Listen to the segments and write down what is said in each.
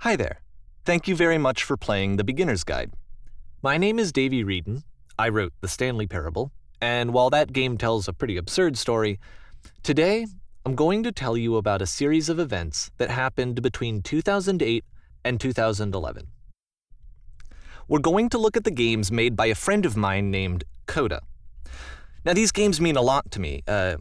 Hi there. Thank you very much for playing The Beginner's Guide. My name is Davey Reedon. I wrote the Stanley Parable, and while that game tells a pretty absurd story, today I'm going to tell you about a series of events that happened between 2008 and 2011. We're going to look at the games made by a friend of mine named Coda. Now, these games mean a lot to me. I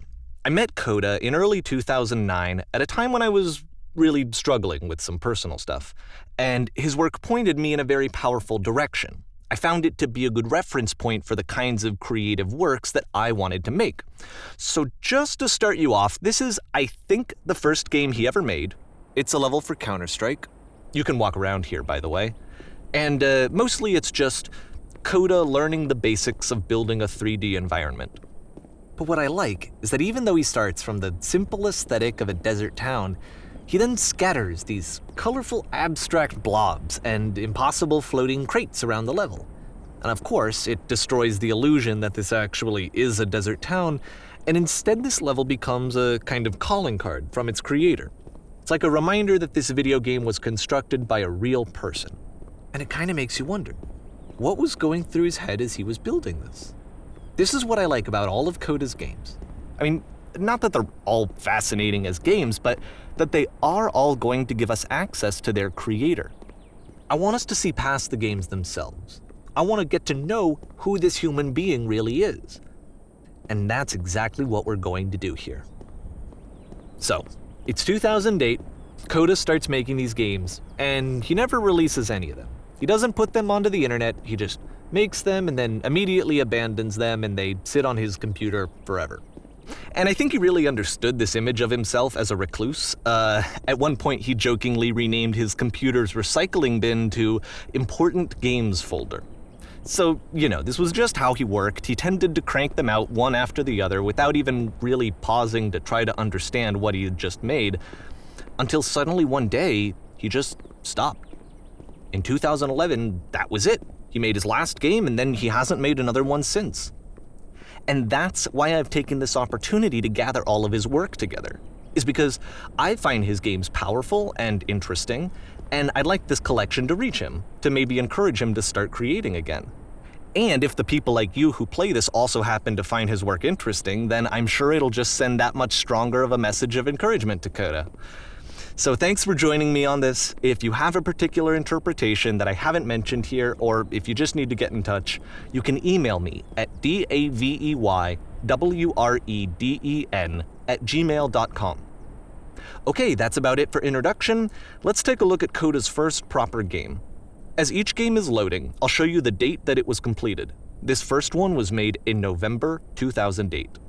met Coda in early 2009 at a time when I was really struggling with some personal stuff, and his work pointed me in a very powerful direction. I found it to be a good reference point for the kinds of creative works that I wanted to make. So just to start you off, this is, I think, the first game he ever made. It's a level for Counter-Strike. You can walk around here, by the way. And mostly it's just Coda learning the basics of building a 3D environment. But what I like is that even though he starts from the simple aesthetic of a desert town, he then scatters these colorful abstract blobs and impossible floating crates around the level. And of course, it destroys the illusion that this actually is a desert town, and instead this level becomes a kind of calling card from its creator. It's like a reminder that this video game was constructed by a real person. And it kind of makes you wonder, what was going through his head as he was building this? This is what I like about all of Coda's games. I mean, not that they're all fascinating as games, but that they are all going to give us access to their creator. I want us to see past the games themselves. I want to get to know who this human being really is. And that's exactly what we're going to do here. So, it's 2008, Coda starts making these games, and he never releases any of them. He doesn't put them onto the internet, he just makes them and then immediately abandons them, and they sit on his computer forever. And I think he really understood this image of himself as a recluse. At one point, he jokingly renamed his computer's recycling bin to Important Games Folder. So, this was just how he worked. He tended to crank them out one after the other without even really pausing to try to understand what he had just made, until suddenly one day, he just stopped. In 2011, that was it. He made his last game, and then he hasn't made another one since. And that's why I've taken this opportunity to gather all of his work together, is because I find his games powerful and interesting, and I'd like this collection to reach him, to maybe encourage him to start creating again. And if the people like you who play this also happen to find his work interesting, then I'm sure it'll just send that much stronger of a message of encouragement to Coda. So thanks for joining me on this. If you have a particular interpretation that I haven't mentioned here, or if you just need to get in touch, you can email me at daveywreden@gmail.com. Okay, that's about it for introduction. Let's take a look at Coda's first proper game. As each game is loading, I'll show you the date that it was completed. This first one was made in November 2008.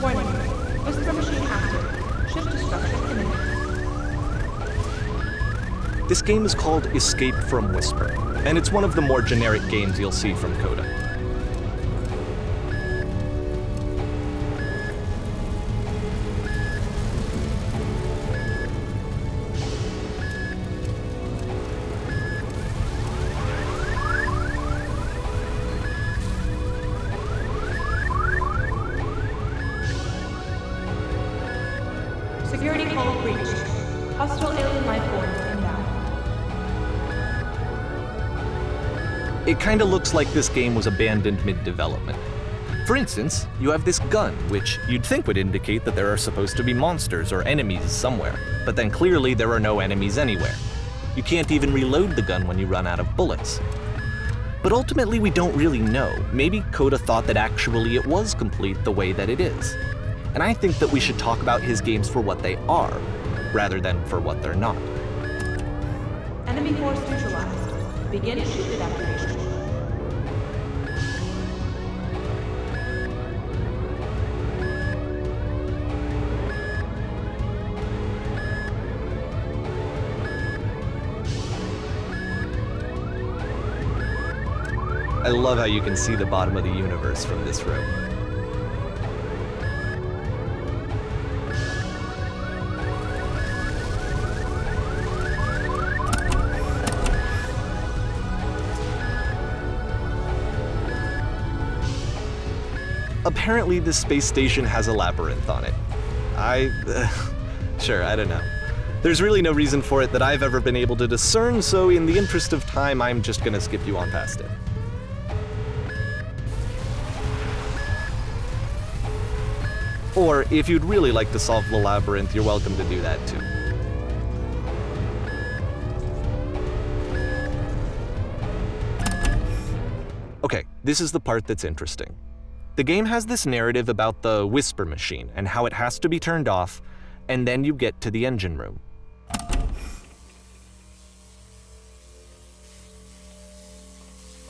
Warning. Whisper machine active. Shift destruction imminent. This game is called Escape from Whisper, and it's one of the more generic games you'll see from Coda. Security call breached. Hostile alien life forms inbound. It kinda looks like this game was abandoned mid-development. For instance, you have this gun, which you'd think would indicate that there are supposed to be monsters or enemies somewhere, but then clearly there are no enemies anywhere. You can't even reload the gun when you run out of bullets. But ultimately we don't really know. Maybe Coda thought that actually it was complete the way that it is. And I think that we should talk about his games for what they are, rather than for what they're not. Enemy force neutralized. Begin shield evacuation. I love how you can see the bottom of the universe from this room. apparently this space station has a labyrinth on it. Sure, I don't know. There's really no reason for it that I've ever been able to discern, so in the interest of time, I'm just gonna skip you on past it. Or, if you'd really like to solve the labyrinth, you're welcome to do that too. Okay, this is the part that's interesting. The game has this narrative about the whisper machine and how it has to be turned off, and then you get to the engine room.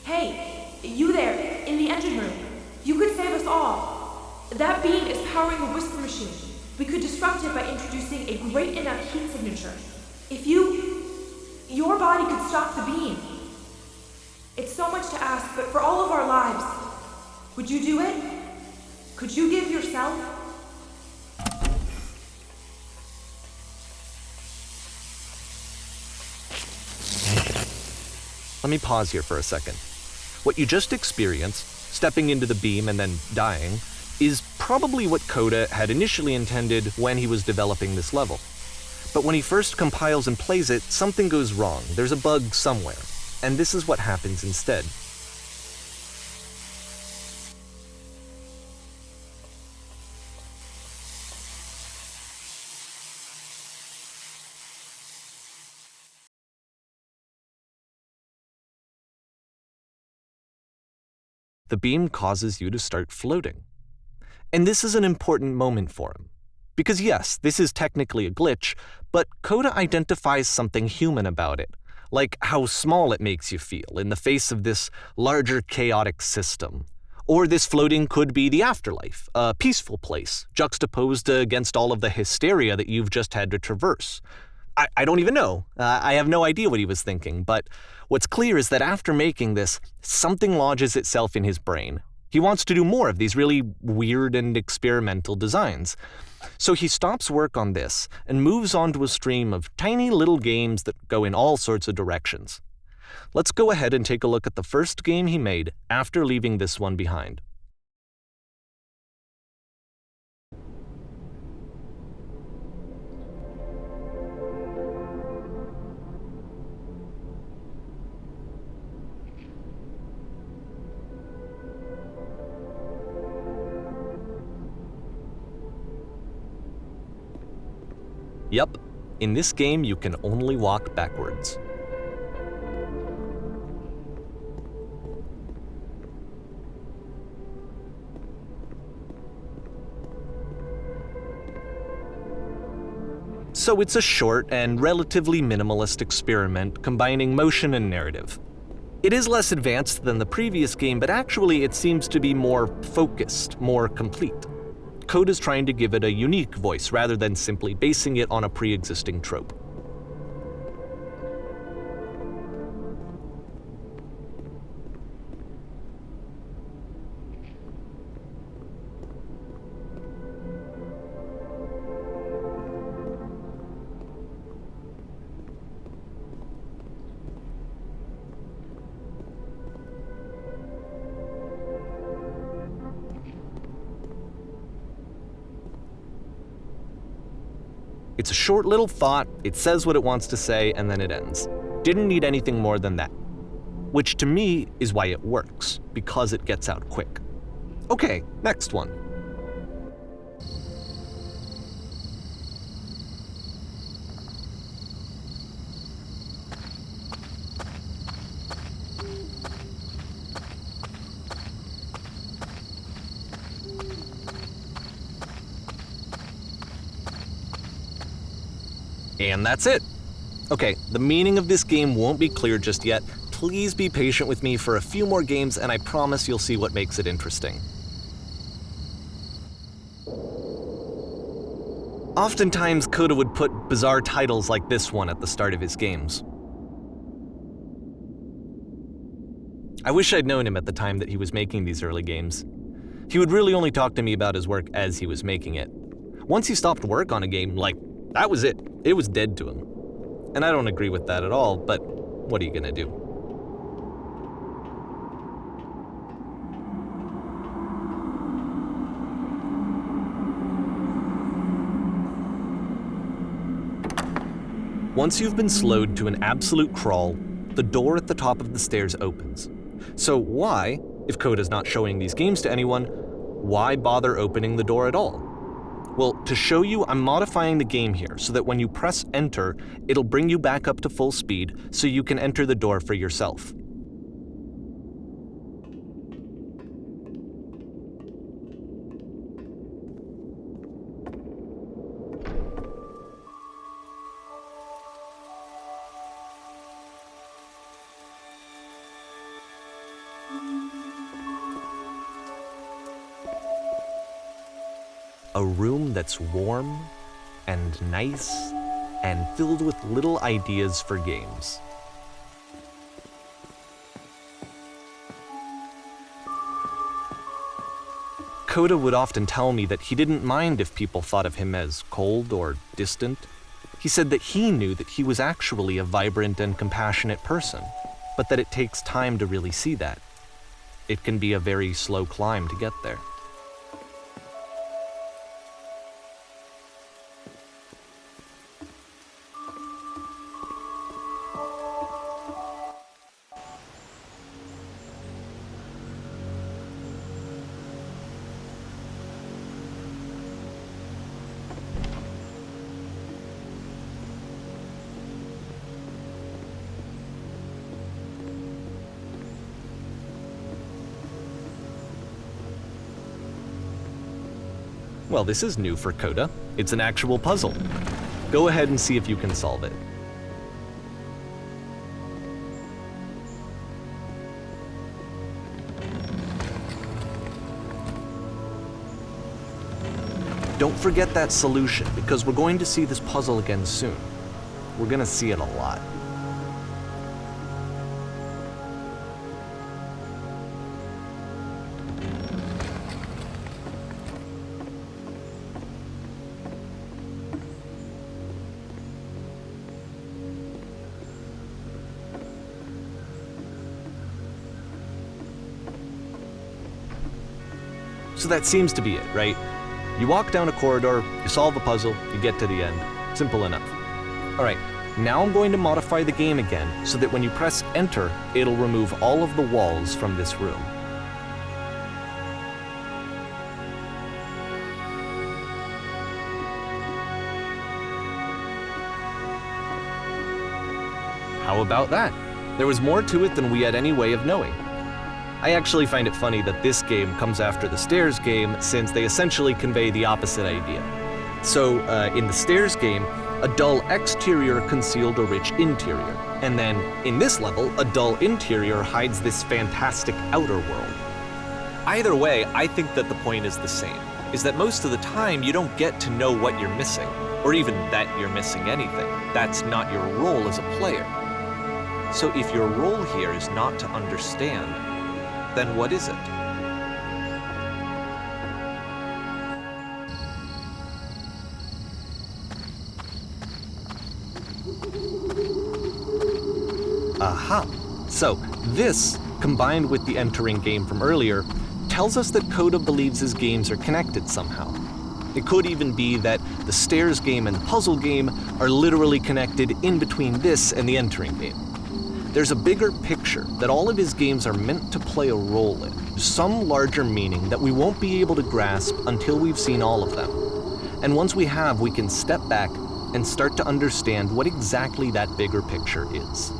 Hey, you there, in the engine room. You could save us all. That beam is powering the whisper machine. We could disrupt it by introducing a great enough heat signature. If your body could stop the beam. It's so much to ask, but for all of our lives, would you do it? Could you give yourself? Let me pause here for a second. What you just experienced, stepping into the beam and then dying, is probably what Coda had initially intended when he was developing this level. But when he first compiles and plays it, something goes wrong. There's a bug somewhere. And this is what happens instead. The beam causes you to start floating. And this is an important moment for him. Because yes, this is technically a glitch, but Coda identifies something human about it, like how small it makes you feel in the face of this larger chaotic system. Or this floating could be the afterlife, a peaceful place, juxtaposed against all of the hysteria that you've just had to traverse. I don't even know. I have no idea what he was thinking, but what's clear is that after making this, something lodges itself in his brain. He wants to do more of these really weird and experimental designs. So he stops work on this and moves on to a stream of tiny little games that go in all sorts of directions. Let's go ahead and take a look at the first game he made after leaving this one behind. Yep, in this game you can only walk backwards. So it's a short and relatively minimalist experiment combining motion and narrative. It is less advanced than the previous game, but actually it seems to be more focused, more complete. Coda's trying to give it a unique voice rather than simply basing it on a pre-existing trope. It's a short little thought, it says what it wants to say, and then it ends. Didn't need anything more than that. Which to me is why it works, because it gets out quick. Okay, next one. And that's it. Okay, the meaning of this game won't be clear just yet. Please be patient with me for a few more games, and I promise you'll see what makes it interesting. Oftentimes, Coda would put bizarre titles like this one at the start of his games. I wish I'd known him at the time that he was making these early games. He would really only talk to me about his work as he was making it. Once he stopped work on a game, that was it. It was dead to him. And I don't agree with that at all, but what are you gonna do? Once you've been slowed to an absolute crawl, the door at the top of the stairs opens. So why, if Coda's not showing these games to anyone, why bother opening the door at all? Well, to show you, I'm modifying the game here so that when you press enter, it'll bring you back up to full speed so you can enter the door for yourself. A room that's warm and nice and filled with little ideas for games. Coda would often tell me that he didn't mind if people thought of him as cold or distant. He said that he knew that he was actually a vibrant and compassionate person, but that it takes time to really see that. It can be a very slow climb to get there. Well, this is new for Coda. It's an actual puzzle. Go ahead and see if you can solve it. Don't forget that solution, because we're going to see this puzzle again soon. We're going to see it a lot. So that seems to be it, right? You walk down a corridor, you solve a puzzle, you get to the end. Simple enough. All right, now I'm going to modify the game again so that when you press enter, it'll remove all of the walls from this room. How about that? There was more to it than we had any way of knowing. I actually find it funny that this game comes after the Stairs game, since they essentially convey the opposite idea. So, in the Stairs game, a dull exterior concealed a rich interior. And then, in this level, a dull interior hides this fantastic outer world. Either way, I think that the point is the same, is that most of the time you don't get to know what you're missing, or even that you're missing anything. That's not your role as a player. So if your role here is not to understand, then what is it? Aha! So this, combined with the entering game from earlier, tells us that Coda believes his games are connected somehow. It could even be that the Stairs game and the puzzle game are literally connected in between this and the entering game. There's a bigger picture that all of his games are meant to play a role in, some larger meaning that we won't be able to grasp until we've seen all of them. And once we have, we can step back and start to understand what exactly that bigger picture is.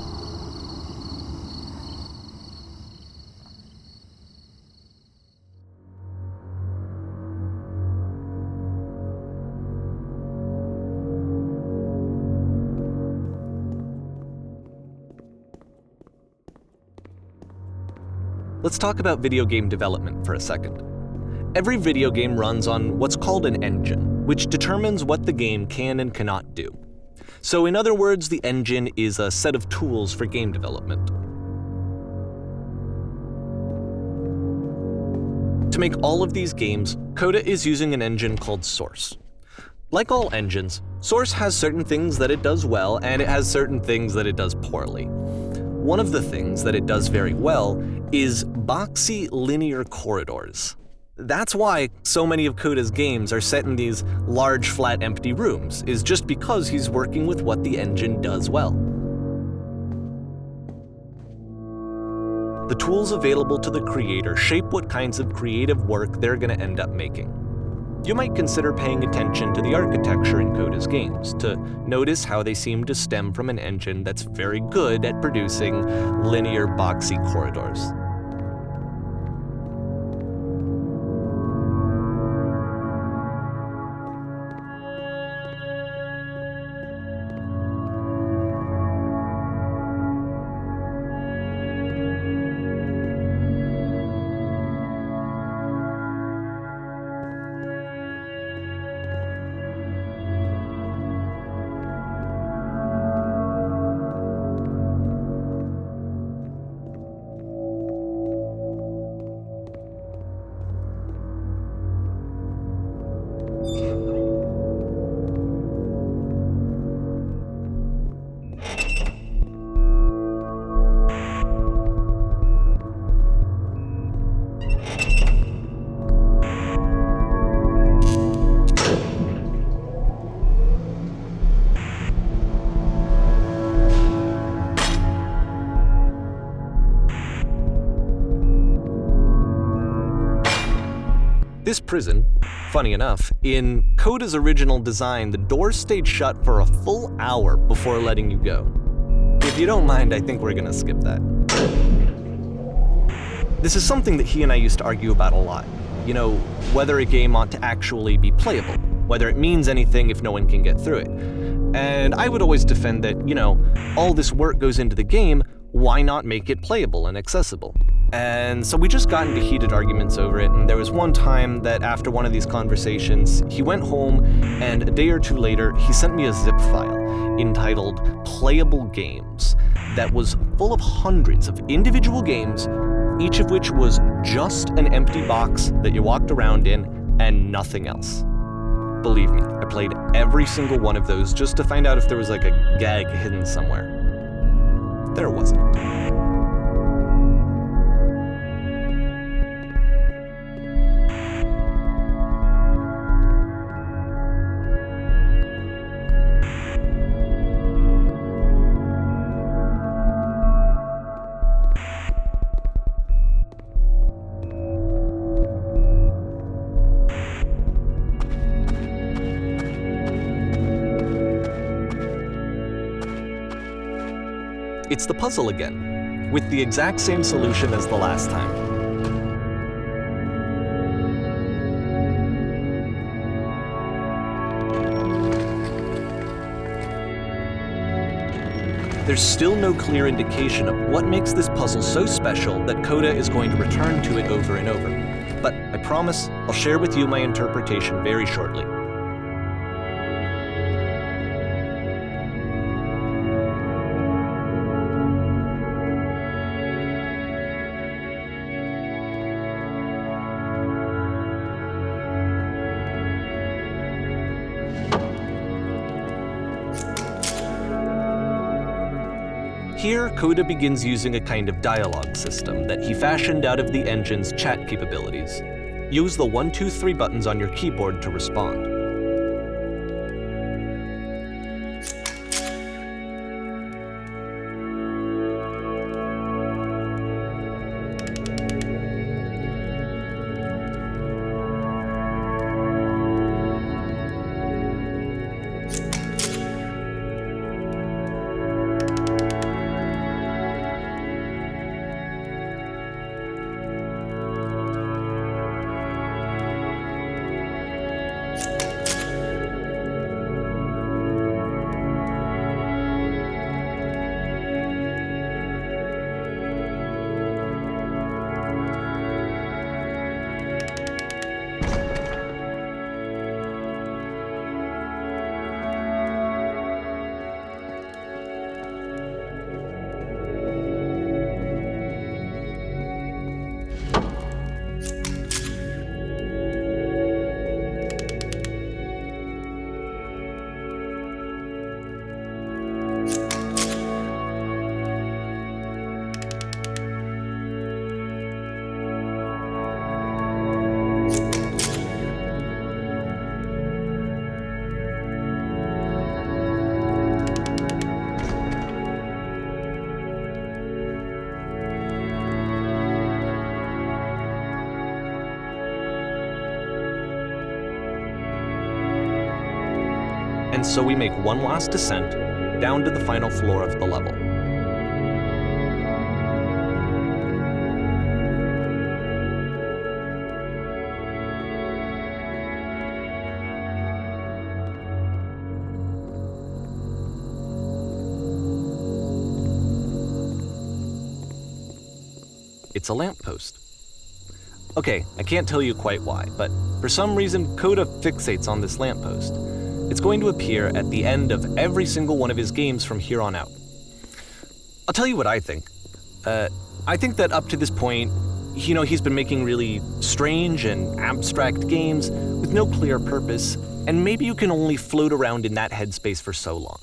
Let's talk about video game development for a second. Every video game runs on what's called an engine, which determines what the game can and cannot do. So in other words, the engine is a set of tools for game development. To make all of these games, Coda is using an engine called Source. Like all engines, Source has certain things that it does well, and it has certain things that it does poorly. One of the things that it does very well is boxy linear corridors. That's why so many of Coda's games are set in these large, flat, empty rooms, is just because he's working with what the engine does well. The tools available to the creator shape what kinds of creative work they're going to end up making. You might consider paying attention to the architecture in Coda's games, to notice how they seem to stem from an engine that's very good at producing linear, boxy corridors. This prison, funny enough, in Coda's original design, the doors stayed shut for a full hour before letting you go. If you don't mind, I think we're gonna skip that. This is something that he and I used to argue about a lot. You know, whether a game ought to actually be playable, whether it means anything if no one can get through it. And I would always defend that, all this work goes into the game, why not make it playable and accessible? And so we just got into heated arguments over it, and there was one time that after one of these conversations, he went home, and a day or two later, he sent me a zip file entitled Playable Games that was full of hundreds of individual games, each of which was just an empty box that you walked around in and nothing else. Believe me, I played every single one of those just to find out if there was like a gag hidden somewhere. There wasn't. It's the puzzle again, with the exact same solution as the last time. There's still no clear indication of what makes this puzzle so special that Coda is going to return to it over and over. But I promise I'll share with you my interpretation very shortly. Here, Coda begins using a kind of dialogue system that he fashioned out of the engine's chat capabilities. Use the 1, 2, 3 buttons on your keyboard to respond. and so we make one last descent down to the final floor of the level. It's a lamppost. Okay, I can't tell you quite why, but for some reason, Coda fixates on this lamppost. It's going to appear at the end of every single one of his games from here on out. I'll tell you what I think. I think that up to this point, he's been making really strange and abstract games with no clear purpose, and maybe you can only float around in that headspace for so long.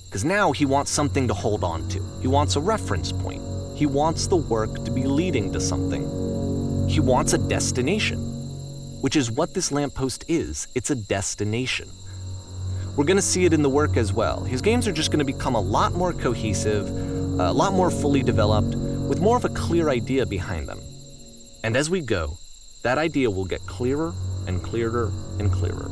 Because now he wants something to hold on to. He wants a reference point. He wants the work to be leading to something. He wants a destination, which is what this lamppost is. It's a destination. We're going to see it in the work as well. His games are just going to become a lot more cohesive, a lot more fully developed, with more of a clear idea behind them. And as we go, that idea will get clearer and clearer and clearer.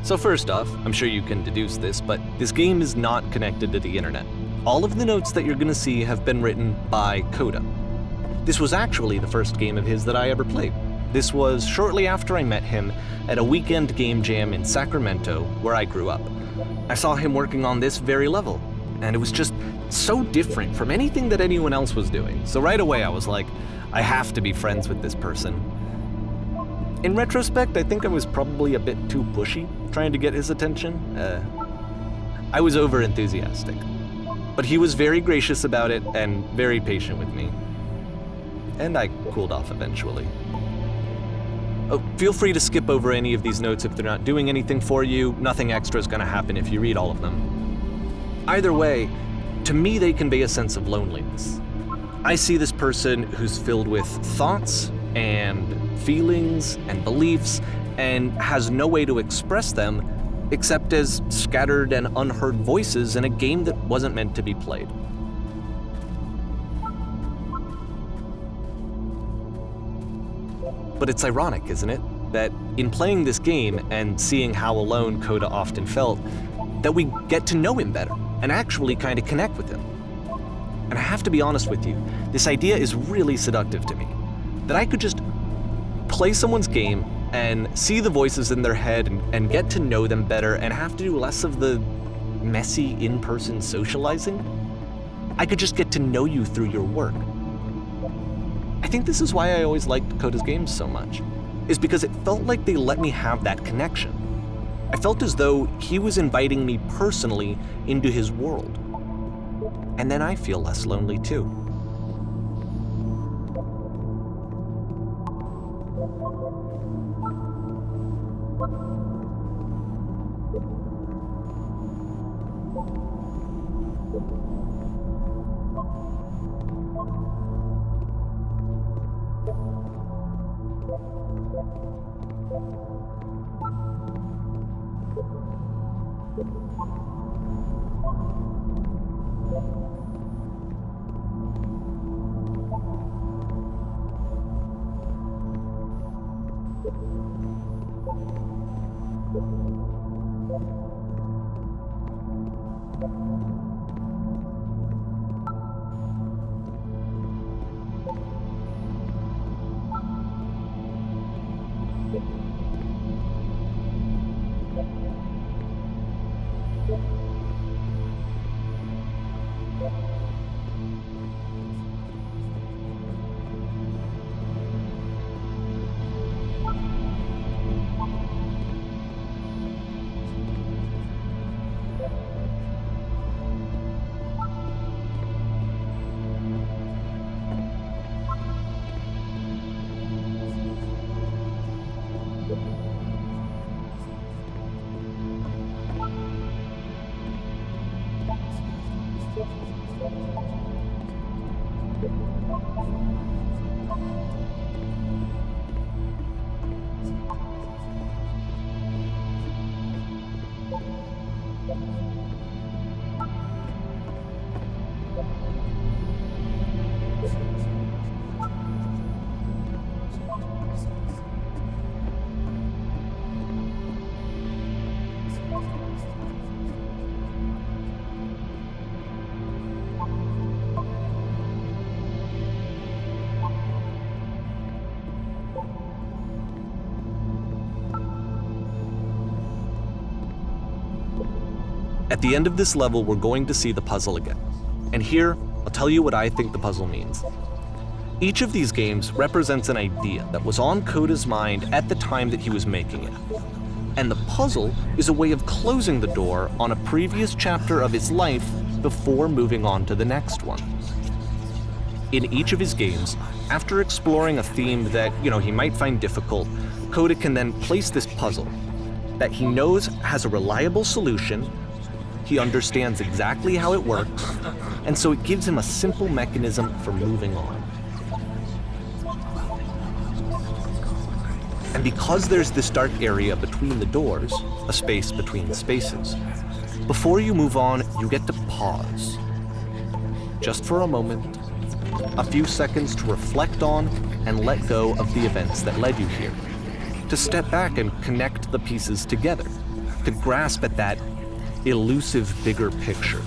So first off, I'm sure you can deduce this, but this game is not connected to the internet. All of the notes that you're gonna see have been written by Coda. This was actually the first game of his that I ever played. This was shortly after I met him at a weekend game jam in Sacramento, where I grew up. I saw him working on this very level, and it was just so different from anything that anyone else was doing. So right away I was like, I have to be friends with this person. In retrospect, I think I was probably a bit too pushy, trying to get his attention. I was over-enthusiastic. But he was very gracious about it and very patient with me. And I cooled off eventually. Oh, feel free to skip over any of these notes if they're not doing anything for you. Nothing extra is gonna happen if you read all of them. Either way, to me they convey a sense of loneliness. I see this person who's filled with thoughts and feelings and beliefs and has no way to express them except as scattered and unheard voices in a game that wasn't meant to be played. But it's ironic, isn't it, that in playing this game and seeing how alone Coda often felt, that we get to know him better and actually kind of connect with him. And I have to be honest with you, this idea is really seductive to me, that I could just play someone's game and see the voices in their head and get to know them better and have to do less of the messy in-person socializing. I could just get to know you through your work. I think this is why I always liked Coda's games so much, is because it felt like they let me have that connection. I felt as though he was inviting me personally into his world. And then I feel less lonely too. At the end of this level, we're going to see the puzzle again. And here, I'll tell you what I think the puzzle means. Each of these games represents an idea that was on Coda's mind at the time that he was making it. And the puzzle is a way of closing the door on a previous chapter of his life before moving on to the next one. In each of his games, after exploring a theme that, he might find difficult, Coda can then place this puzzle that he knows has a reliable solution. He understands exactly how it works, and so it gives him a simple mechanism for moving on. And because there's this dark area between the doors, a space between the spaces, before you move on, you get to pause. Just for a moment, a few seconds to reflect on and let go of the events that led you here, to step back and connect the pieces together, to grasp at that elusive bigger picture.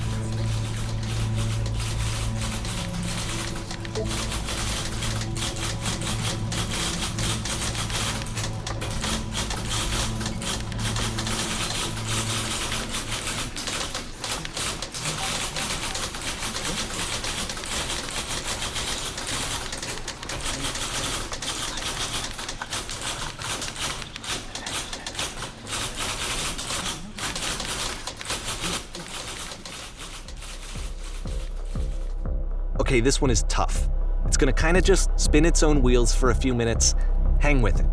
Okay, this one is tough. It's gonna kind of just spin its own wheels for a few minutes. Hang with it.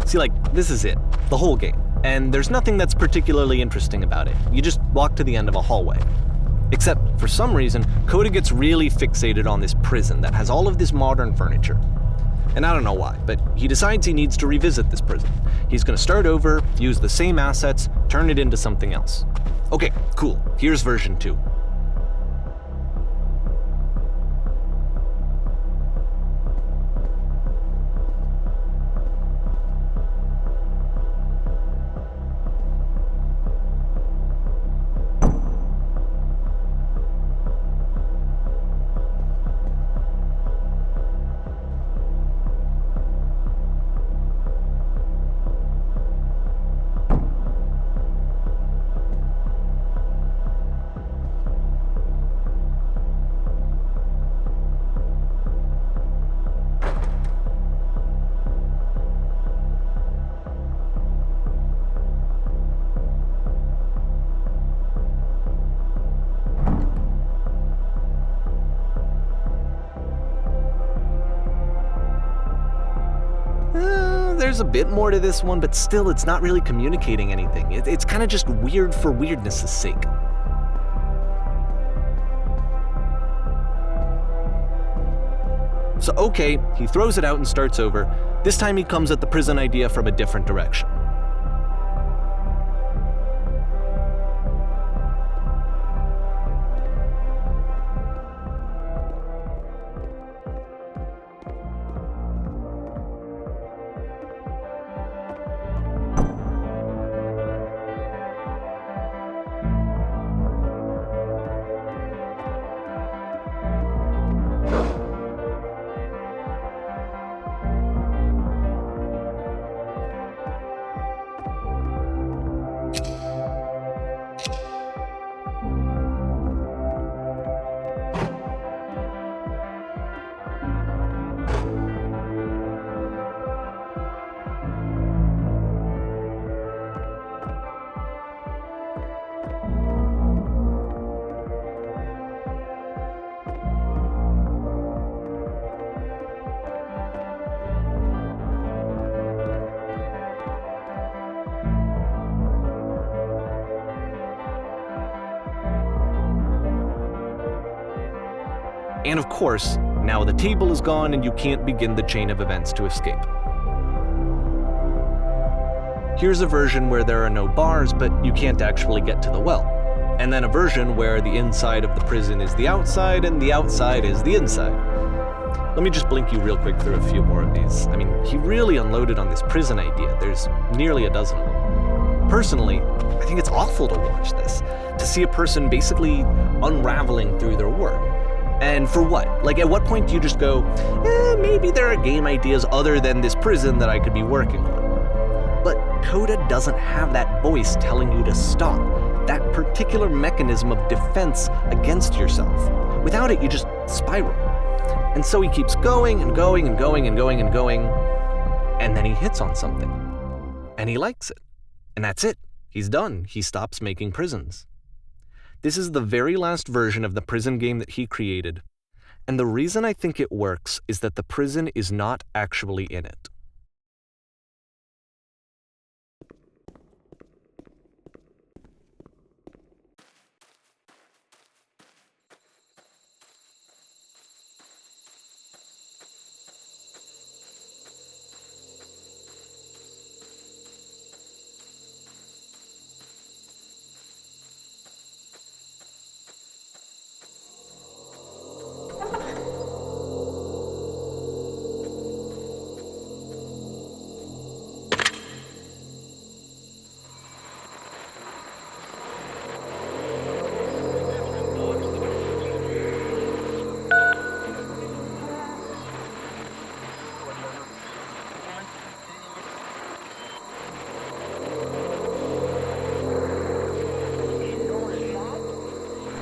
See, this is it, the whole game. And there's nothing that's particularly interesting about it. You just walk to the end of a hallway. Except, for some reason, Coda gets really fixated on this prison that has all of this modern furniture. And I don't know why, but he decides he needs to revisit this prison. He's gonna start over, use the same assets, turn it into something else. Okay, cool, here's version 2. There's a bit more to this one, but still it's not really communicating anything. It's kind of just weird for weirdness' sake. So okay, he throws it out and starts over. This time he comes at the prison idea from a different direction. And of course, now the table is gone and you can't begin the chain of events to escape. Here's a version where there are no bars, but you can't actually get to the well. And then a version where the inside of the prison is the outside and the outside is the inside. Let me just blink you real quick through a few more of these. I mean, he really unloaded on this prison idea. There's nearly a dozen of them. Personally, I think it's awful to watch this, to see a person basically unraveling through their work. And for what? Like, at what point do you just go, maybe there are game ideas other than this prison that I could be working on? But Coda doesn't have that voice telling you to stop, that particular mechanism of defense against yourself. Without it, you just spiral. And so he keeps going and going and going and going and going, and then he hits on something. And he likes it. And that's it. He's done. He stops making prisons. This is the very last version of the prison game that he created. And the reason I think it works is that the prison is not actually in it.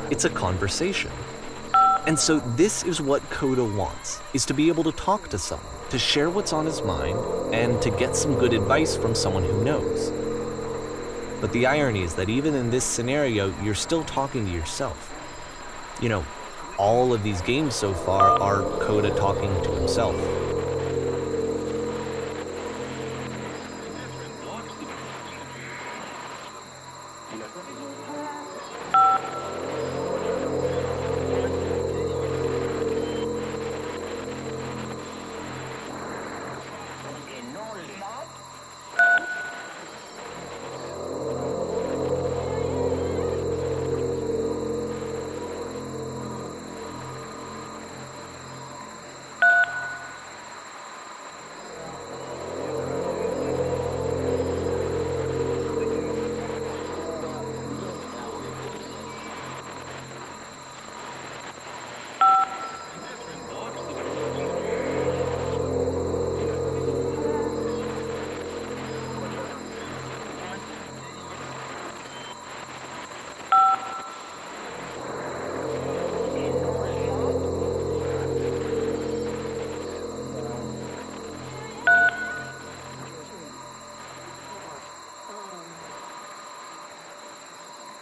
It's a conversation. And so this is what Coda wants, is to be able to talk to someone, to share what's on his mind, and to get some good advice from someone who knows. But the irony is that even in this scenario, you're still talking to yourself. You know, all of these games so far are Coda talking to himself.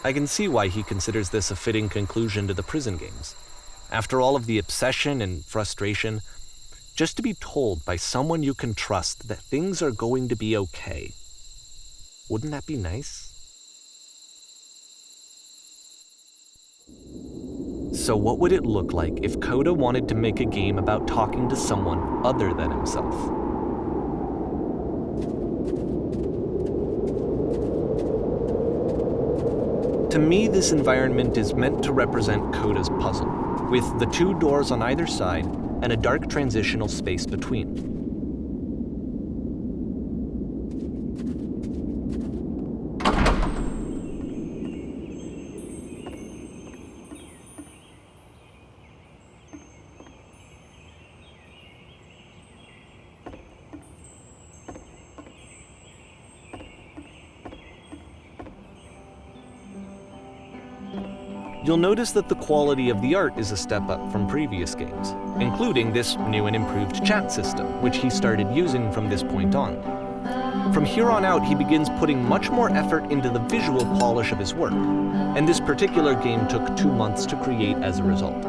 I can see why he considers this a fitting conclusion to the prison games. After all of the obsession and frustration, just to be told by someone you can trust that things are going to be okay. Wouldn't that be nice? So what would it look like if Coda wanted to make a game about talking to someone other than himself? To me, this environment is meant to represent Coda's puzzle, with the two doors on either side and a dark transitional space between. You'll notice that the quality of the art is a step up from previous games, including this new and improved chat system, which he started using from this point on. From here on out, he begins putting much more effort into the visual polish of his work, and this particular game took 2 months to create as a result.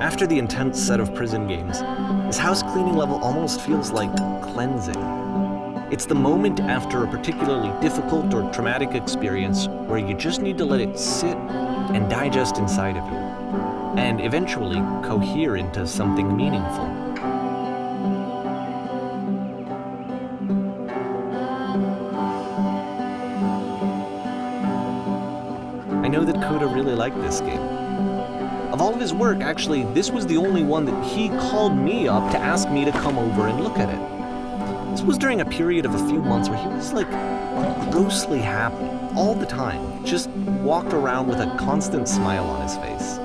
After the intense set of prison games, this house cleaning level almost feels like cleansing. It's the moment after a particularly difficult or traumatic experience where you just need to let it sit and digest inside of you, and eventually cohere into something meaningful. I know that Coda really liked this game. Of all of his work, actually, this was the only one that he called me up to ask me to come over and look at it. This was during a period of a few months where he was like grossly happy all the time, just walked around with a constant smile on his face.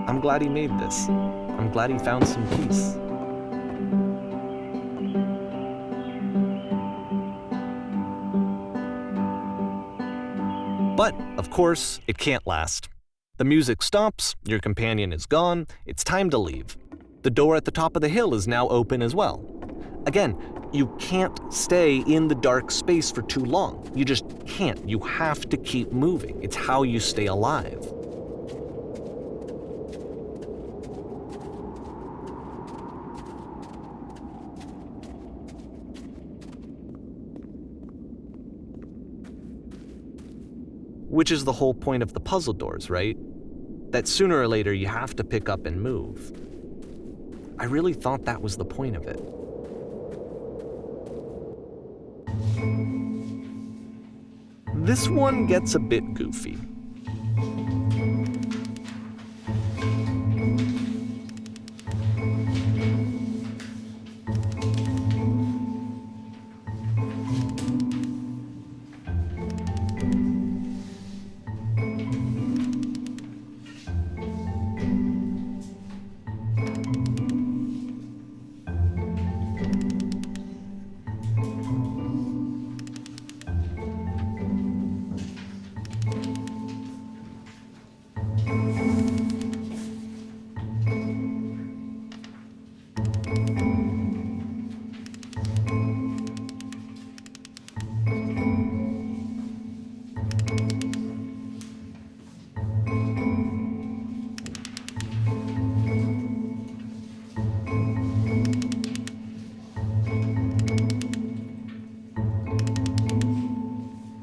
I'm glad he made this. I'm glad he found some peace. But, of course, it can't last. The music stops, your companion is gone, it's time to leave. The door at the top of the hill is now open as well. Again, you can't stay in the dark space for too long. You just can't. You have to keep moving. It's how you stay alive. Which is the whole point of the puzzle doors, right? That sooner or later you have to pick up and move. I really thought that was the point of it. This one gets a bit goofy.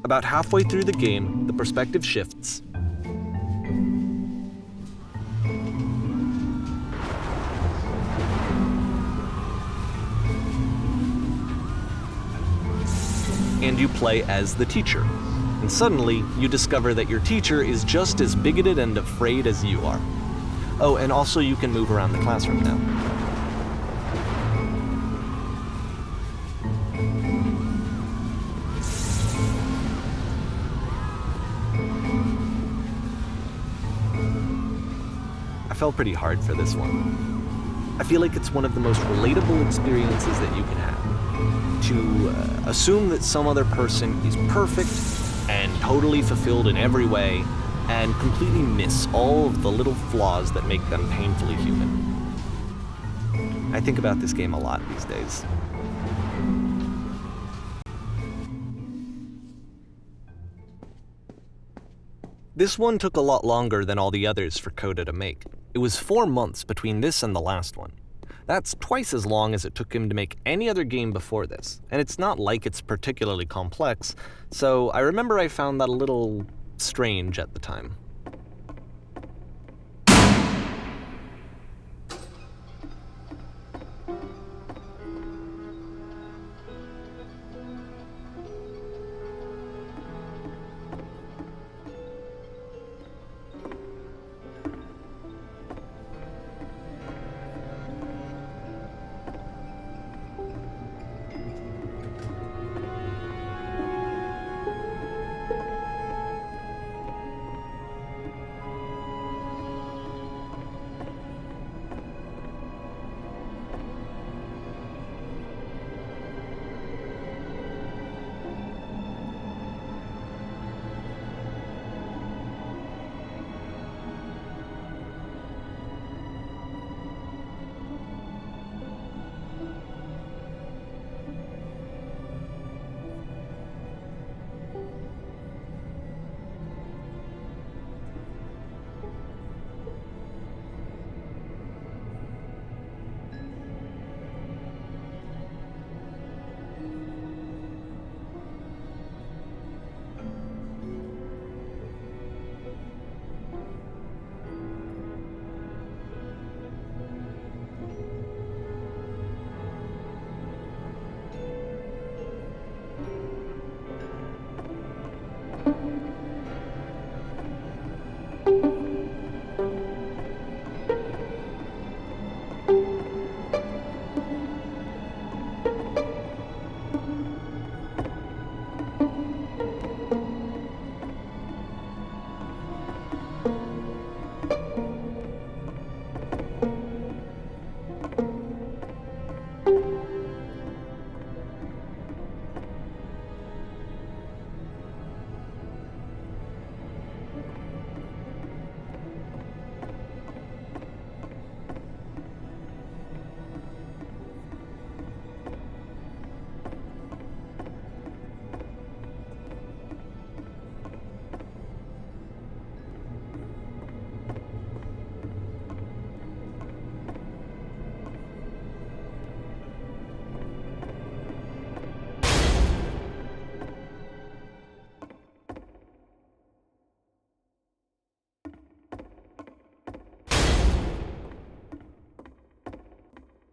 About halfway through the game, the perspective shifts. And you play as the teacher. And suddenly, you discover that your teacher is just as bigoted and afraid as you are. Oh, and also you can move around the classroom now. I fell pretty hard for this one. I feel like it's one of the most relatable experiences that you can have. To assume that some other person is perfect and totally fulfilled in every way, and completely miss all of the little flaws that make them painfully human. I think about this game a lot these days. This one took a lot longer than all the others for Coda to make. It was 4 months between this and the last one. That's twice as long as it took him to make any other game before this, and it's not like it's particularly complex, so I remember I found that a little strange at the time.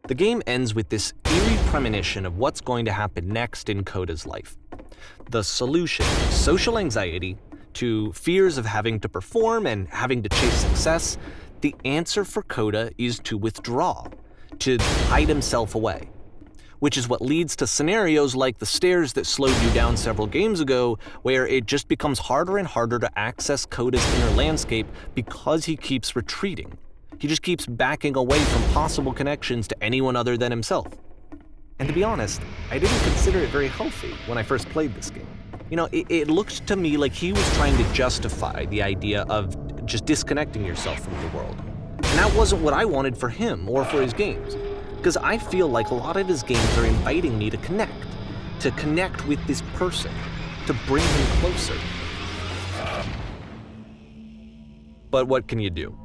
The game ends with this eerie premonition of what's going to happen next in Coda's life. The solution, social anxiety, to fears of having to perform and having to chase success, the answer for Coda is to withdraw, to hide himself away. Which is what leads to scenarios like the stairs that slowed you down several games ago, where it just becomes harder and harder to access Coda's inner landscape because he keeps retreating. He just keeps backing away from possible connections to anyone other than himself. And to be honest, I didn't consider it very healthy when I first played this game. It looked to me like he was trying to justify the idea of just disconnecting yourself from the world. And that wasn't what I wanted for him or for his games. Because I feel like a lot of his games are inviting me to connect with this person, to bring him closer. But what can you do?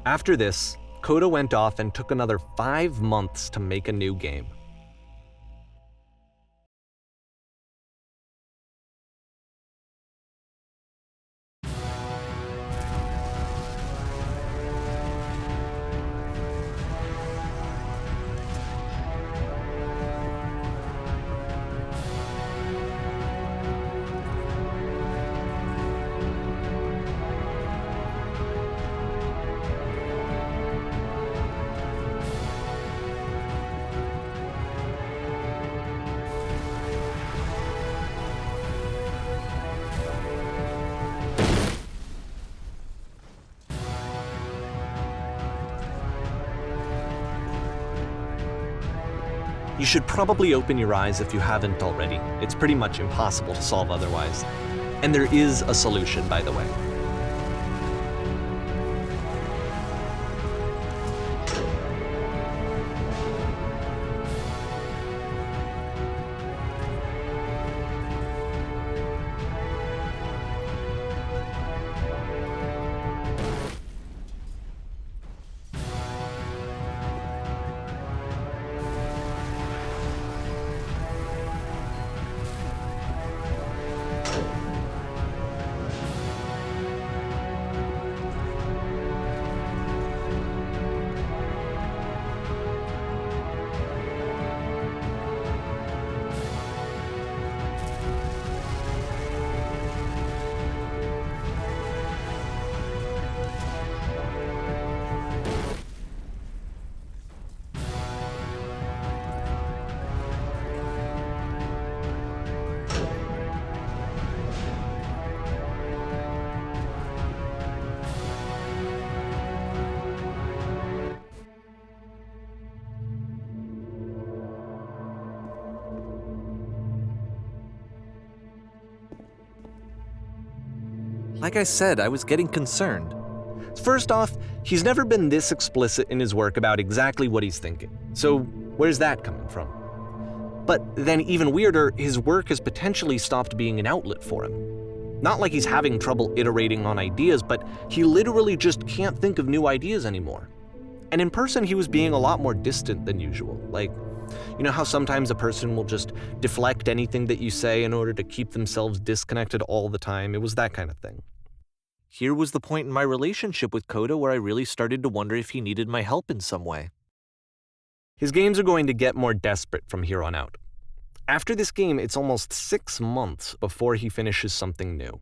After this, Coda went off and took another 5 months to make a new game. You should probably open your eyes if you haven't already. It's pretty much impossible to solve otherwise. And there is a solution, by the way. Like I said, I was getting concerned. First off, he's never been this explicit in his work about exactly what he's thinking. So where's that coming from? But then even weirder, his work has potentially stopped being an outlet for him. Not like he's having trouble iterating on ideas, but he literally just can't think of new ideas anymore. And in person, he was being a lot more distant than usual. Like, you know how sometimes a person will just deflect anything that you say in order to keep themselves disconnected all the time? It was that kind of thing. Here was the point in my relationship with Coda where I really started to wonder if he needed my help in some way. His games are going to get more desperate from here on out. After this game, it's almost 6 months before he finishes something new.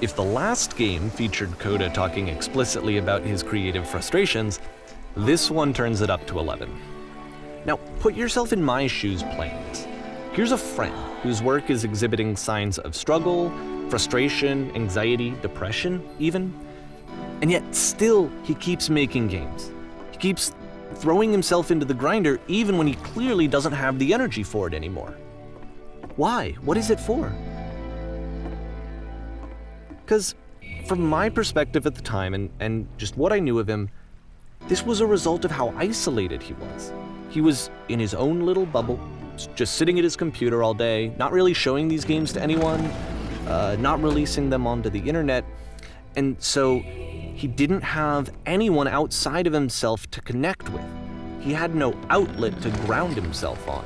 If the last game featured Coda talking explicitly about his creative frustrations, this one turns it up to 11. Now, put yourself in my shoes playing this. Here's a friend whose work is exhibiting signs of struggle, frustration, anxiety, depression even, and yet still he keeps making games. He keeps throwing himself into the grinder even when he clearly doesn't have the energy for it anymore. Why? What is it for? Because from my perspective at the time and just what I knew of him, this was a result of how isolated he was. He was in his own little bubble, just sitting at his computer all day, not really showing these games to anyone, not releasing them onto the internet, and so he didn't have anyone outside of himself to connect with. He had no outlet to ground himself on.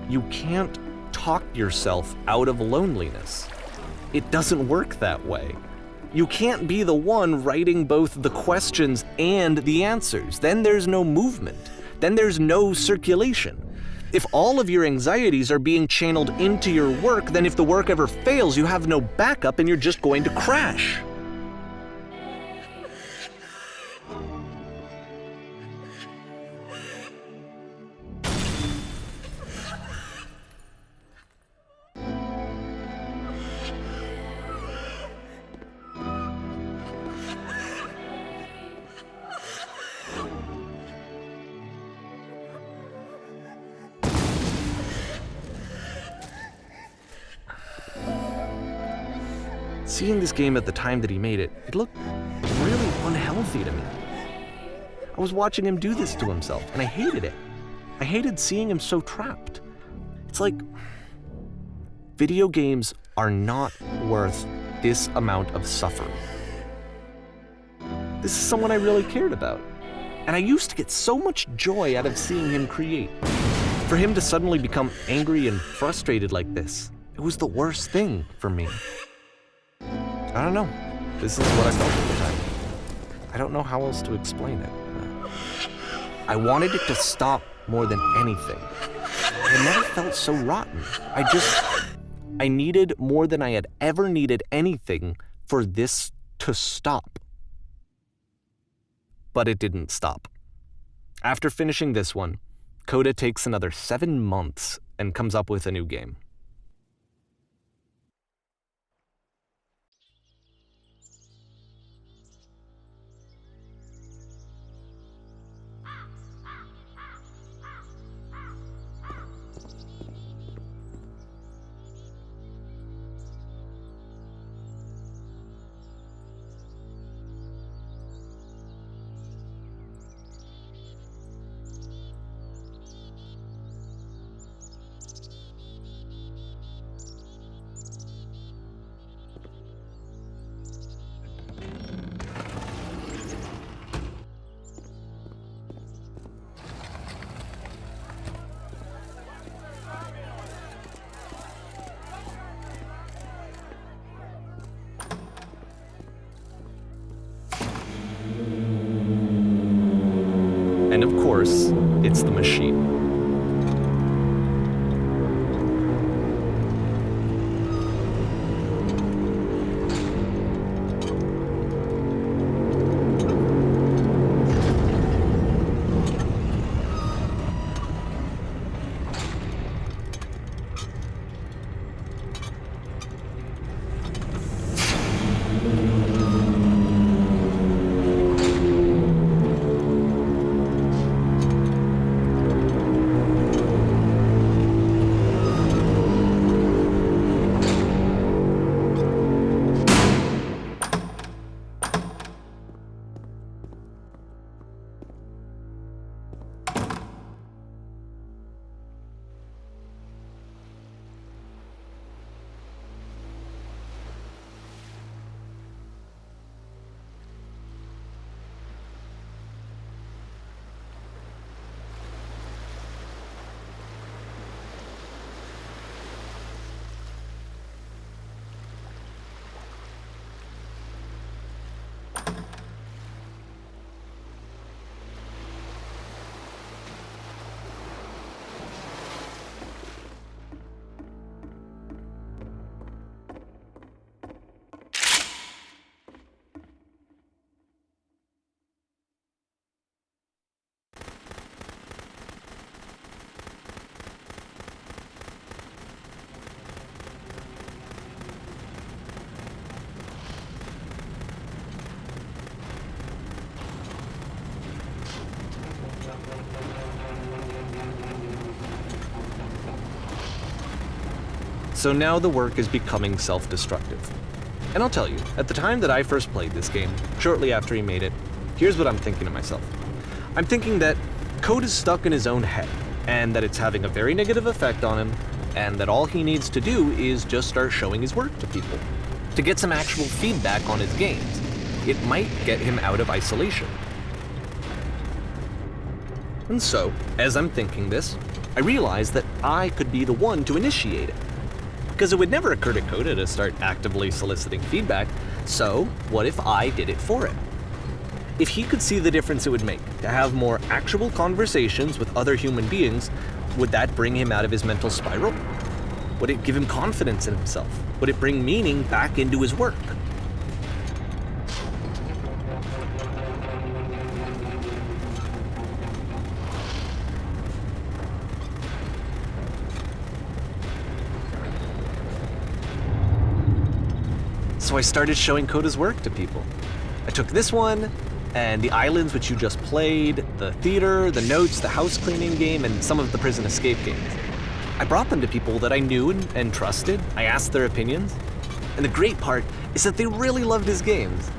You can't talk yourself out of loneliness. It doesn't work that way. You can't be the one writing both the questions and the answers. Then there's no movement. Then there's no circulation. If all of your anxieties are being channeled into your work, then if the work ever fails, you have no backup and you're just going to crash. Seeing this game at the time that he made it, it looked really unhealthy to me. I was watching him do this to himself, and I hated it. I hated seeing him so trapped. It's like, video games are not worth this amount of suffering. This is someone I really cared about, and I used to get so much joy out of seeing him create. For him to suddenly become angry and frustrated like this, it was the worst thing for me. I don't know. This is what I felt at the time. I don't know how else to explain it. I wanted it to stop more than anything. I never felt so rotten. I needed more than I had ever needed anything for this to stop. But it didn't stop. After finishing this one, Coda takes another 7 months and comes up with a new game. And of course, it's the machine. So now the work is becoming self-destructive. And I'll tell you, at the time that I first played this game, shortly after he made it, here's what I'm thinking to myself. I'm thinking that code is stuck in his own head, and that it's having a very negative effect on him, and that all he needs to do is just start showing his work to people, to get some actual feedback on his games. It might get him out of isolation. And so, as I'm thinking this, I realize that I could be the one to initiate it. Because it would never occur to Coda to start actively soliciting feedback, so what if I did it for him? If he could see the difference it would make to have more actual conversations with other human beings, would that bring him out of his mental spiral? Would it give him confidence in himself? Would it bring meaning back into his work? So I started showing Coda's work to people. I took this one, and the islands which you just played, the theater, the notes, the house cleaning game, and some of the prison escape games. I brought them to people that I knew and trusted. I asked their opinions. And the great part is that they really loved his games.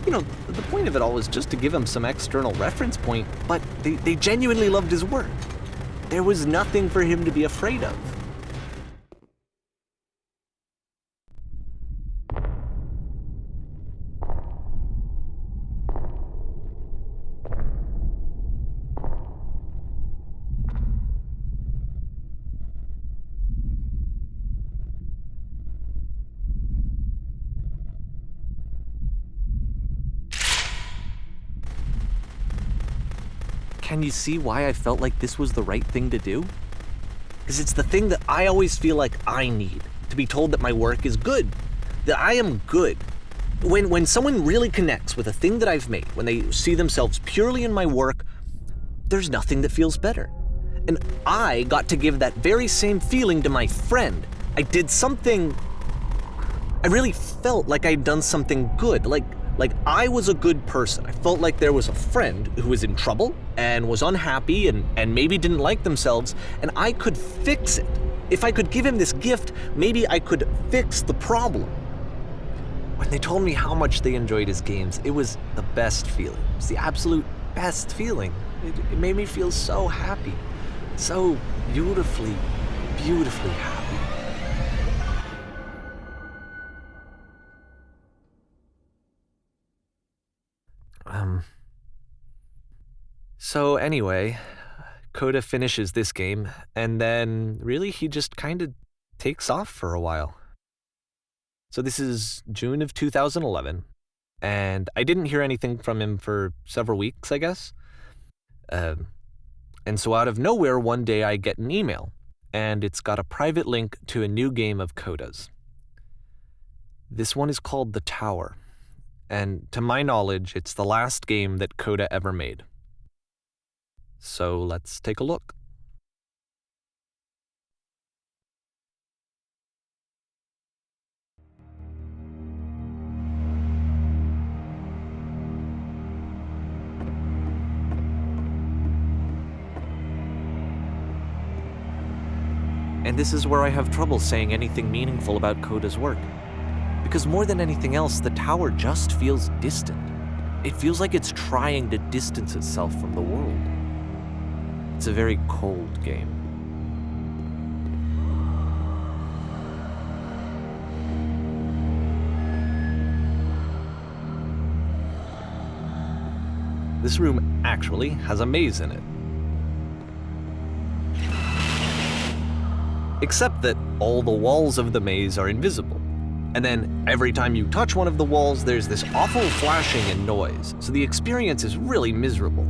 You know, the point of it all was just to give him some external reference point, but they genuinely loved his work. There was nothing for him to be afraid of. Can you see why I felt like this was the right thing to do? Because it's the thing that I always feel like I need, to be told that my work is good, that I am good. When someone really connects with a thing that I've made, when they see themselves purely in my work, there's nothing that feels better. And I got to give that very same feeling to my friend. I did something, I really felt like I'd done something good, like I was a good person. I felt like there was a friend who was in trouble and was unhappy and maybe didn't like themselves, and I could fix it. If I could give him this gift, maybe I could fix the problem. When they told me how much they enjoyed his games, it was the best feeling. It was the absolute best feeling. It made me feel so happy, so beautifully, beautifully happy. So anyway, Coda finishes this game, and then really he just kind of takes off for a while. So this is June of 2011, and I didn't hear anything from him for several weeks, I guess. And so out of nowhere, one day I get an email, and it's got a private link to a new game of Coda's. This one is called The Tower, and to my knowledge, it's the last game that Coda ever made. So let's take a look. And this is where I have trouble saying anything meaningful about Coda's work. Because more than anything else, the tower just feels distant. It feels like it's trying to distance itself from the world. It's a very cold game. This room actually has a maze in it. Except that all the walls of the maze are invisible. And then every time you touch one of the walls, there's this awful flashing and noise, so the experience is really miserable.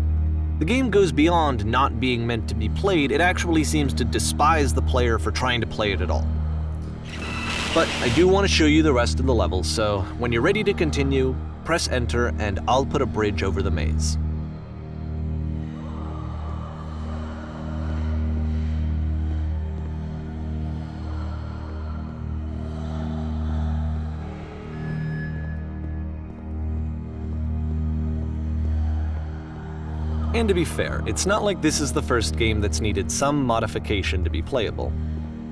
The game goes beyond not being meant to be played, it actually seems to despise the player for trying to play it at all. But I do want to show you the rest of the levels, so when you're ready to continue, press enter and I'll put a bridge over the maze. And to be fair, it's not like this is the first game that's needed some modification to be playable.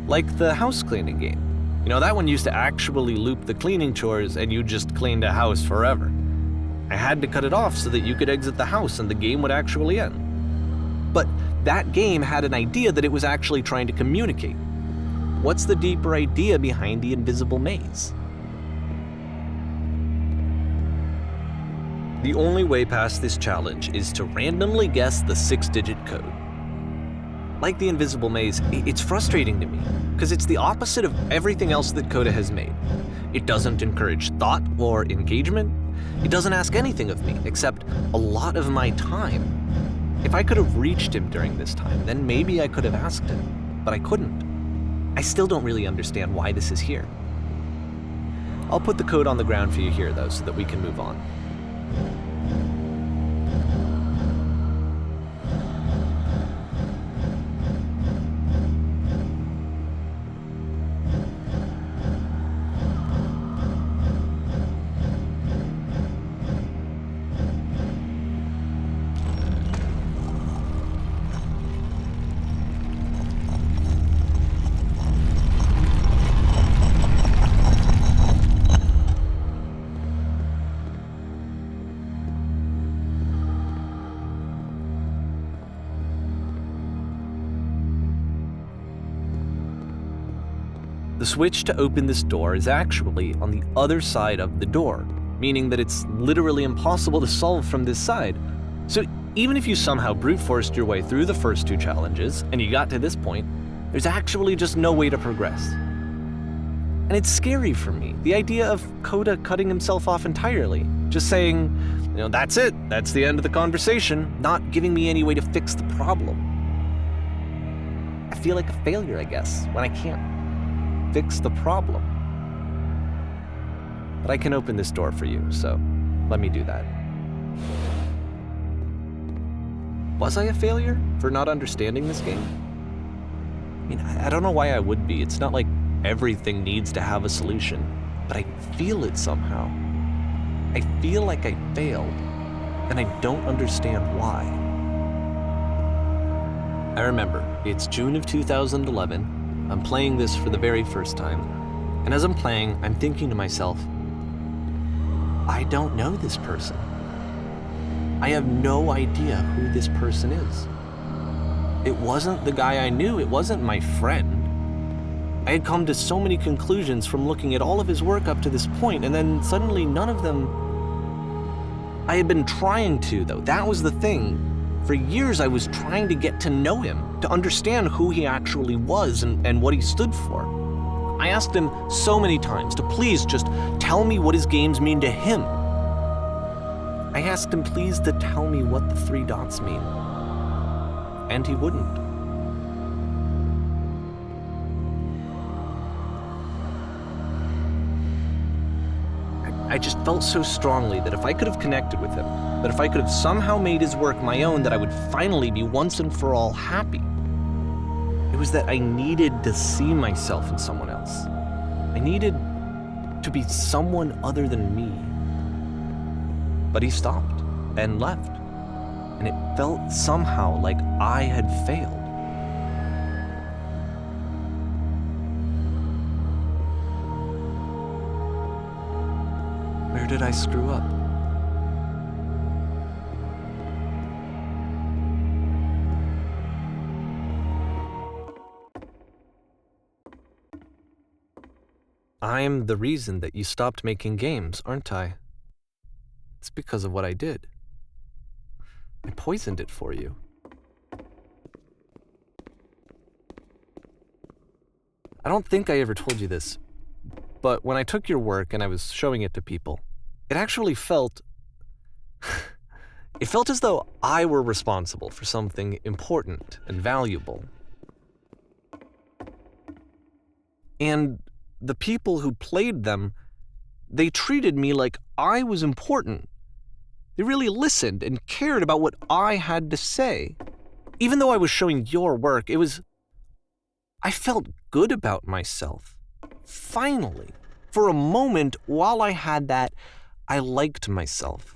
Like the house cleaning game. You know, that one used to actually loop the cleaning chores and you just cleaned a house forever. I had to cut it off so that you could exit the house and the game would actually end. But that game had an idea that it was actually trying to communicate. What's the deeper idea behind the invisible maze? The only way past this challenge is to randomly guess the 6-digit code. Like the invisible maze, it's frustrating to me, because it's the opposite of everything else that Coda has made. It doesn't encourage thought or engagement. It doesn't ask anything of me, except a lot of my time. If I could have reached him during this time, then maybe I could have asked him, but I couldn't. I still don't really understand why this is here. I'll put the code on the ground for you here, though, so that we can move on. The switch to open this door is actually on the other side of the door, meaning that it's literally impossible to solve from this side. So even if you somehow brute forced your way through the first 2 challenges and you got to this point, there's actually just no way to progress. And it's scary for me, the idea of Coda cutting himself off entirely, just saying, you know, that's it, that's the end of the conversation, not giving me any way to fix the problem. I feel like a failure, I guess, when I can't fix the problem. But I can open this door for you, so let me do that. Was I a failure for not understanding this game? I mean, I don't know why I would be. It's not like everything needs to have a solution, but I feel it somehow. I feel like I failed, and I don't understand why. I remember, it's June of 2011. I'm playing this for the very first time, and as I'm playing, I'm thinking to myself, I don't know this person. I have no idea who this person is. It wasn't the guy I knew, it wasn't my friend. I had come to so many conclusions from looking at all of his work up to this point, and then suddenly none of them... I had been trying to, though, that was the thing. For years I was trying to get to know him, to understand who he actually was and what he stood for. I asked him so many times to please just tell me what his games mean to him. I asked him please to tell me what the 3 dots mean. And he wouldn't. I just felt so strongly that if I could have connected with him, that if I could have somehow made his work my own, that I would finally be once and for all happy. It was that I needed to see myself in someone else. I needed to be someone other than me. But he stopped and left, and it felt somehow like I had failed. Where did I screw up? I'm the reason that you stopped making games, aren't I? It's because of what I did. I poisoned it for you. I don't think I ever told you this, but when I took your work and I was showing it to people, it actually felt... it felt as though I were responsible for something important and valuable. And the people who played them, they treated me like I was important. They really listened and cared about what I had to say. Even though I was showing your work, I felt good about myself. Finally. For a moment, while I had that, I liked myself.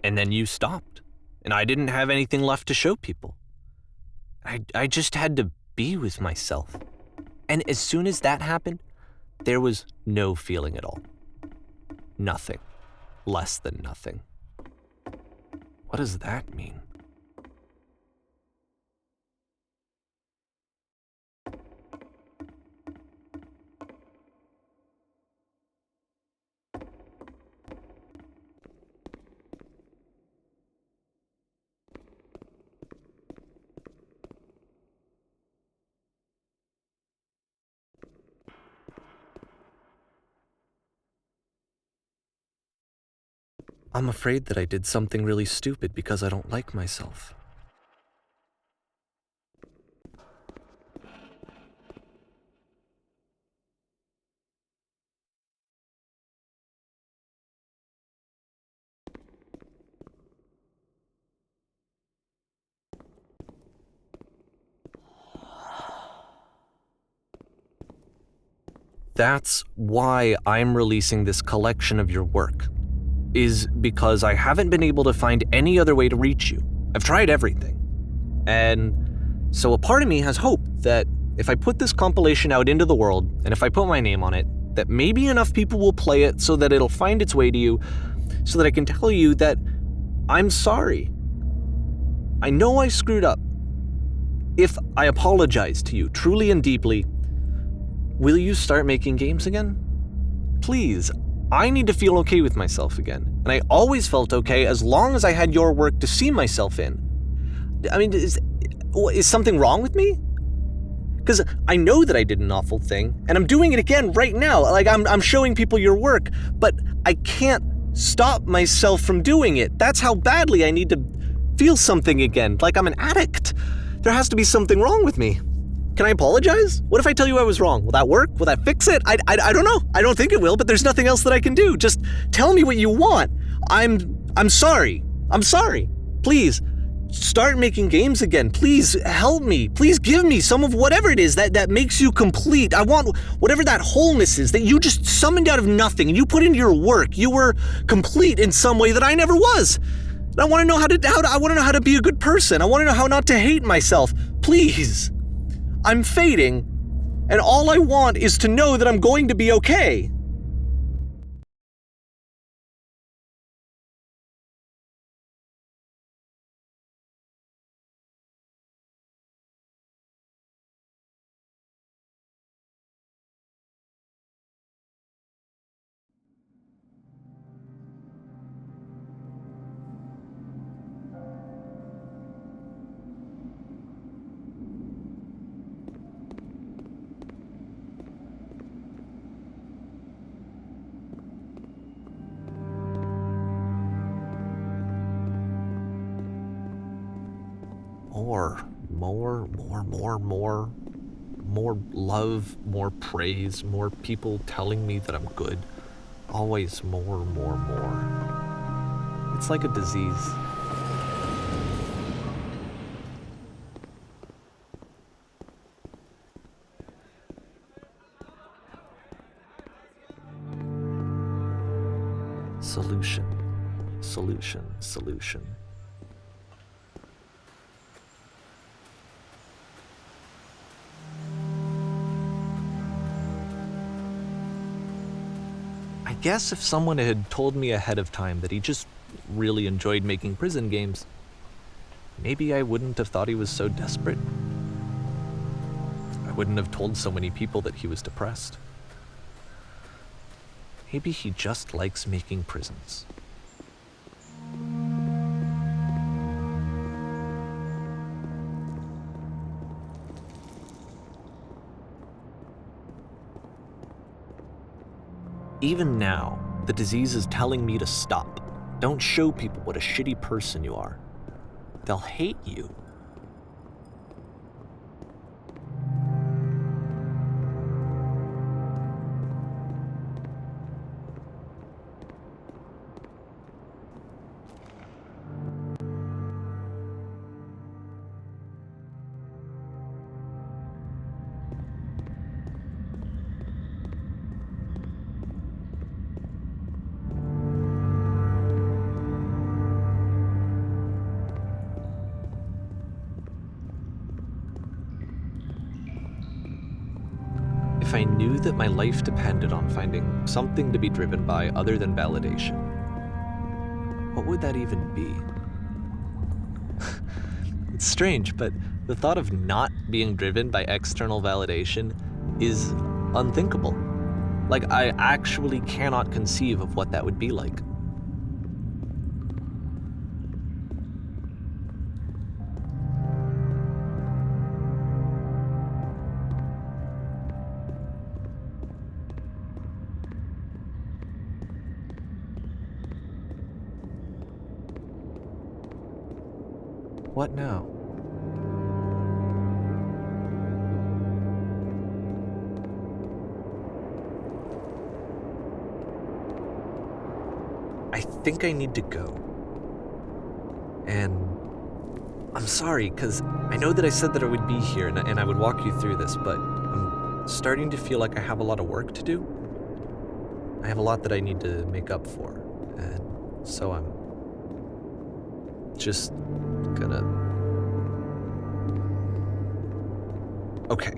And then you stopped, and I didn't have anything left to show people. I just had to be with myself. And as soon as that happened, there was no feeling at all. Nothing. Less than nothing. What does that mean? I'm afraid that I did something really stupid because I don't like myself. That's why I'm releasing this collection of your work, is because I haven't been able to find any other way to reach you. I've tried everything. And so a part of me has hope that if I put this compilation out into the world, and if I put my name on it, that maybe enough people will play it so that it'll find its way to you, so that I can tell you that I'm sorry. I know I screwed up. If I apologize to you truly and deeply, will you start making games again? Please, I need to feel okay with myself again. And I always felt okay as long as I had your work to see myself in. I mean, is something wrong with me? Because I know that I did an awful thing, and I'm doing it again right now. Like, I'm showing people your work, but I can't stop myself from doing it. That's how badly I need to feel something again, like I'm an addict. There has to be something wrong with me. Can I apologize? What if I tell you I was wrong? Will that work? Will that fix it? I don't know. I don't think it will, but there's nothing else that I can do. Just tell me what you want. I'm sorry. I'm sorry. Please, start making games again. Please help me. Please give me some of whatever it is that makes you complete. I want whatever that wholeness is that you just summoned out of nothing and you put into your work. You were complete in some way that I never was. And I want to know how to be a good person. I want to know how not to hate myself. Please. I'm fading, and all I want is to know that I'm going to be okay. More love, more praise, more people telling me that I'm good. Always more. It's like a disease. Solution. I guess if someone had told me ahead of time that he just really enjoyed making prison games, maybe I wouldn't have thought he was so desperate. I wouldn't have told so many people that he was depressed. Maybe he just likes making prisons. Even now, the disease is telling me to stop. Don't show people what a shitty person you are. They'll hate you. I knew that my life depended on finding something to be driven by other than validation, what would that even be? It's strange, but the thought of not being driven by external validation is unthinkable. Like, I actually cannot conceive of what that would be like. What now? I think I need to go. And I'm sorry, because I know that I said that I would be here and I would walk you through this, but I'm starting to feel like I have a lot of work to do. I have a lot that I need to make up for, and so I'm just gonna... Okay.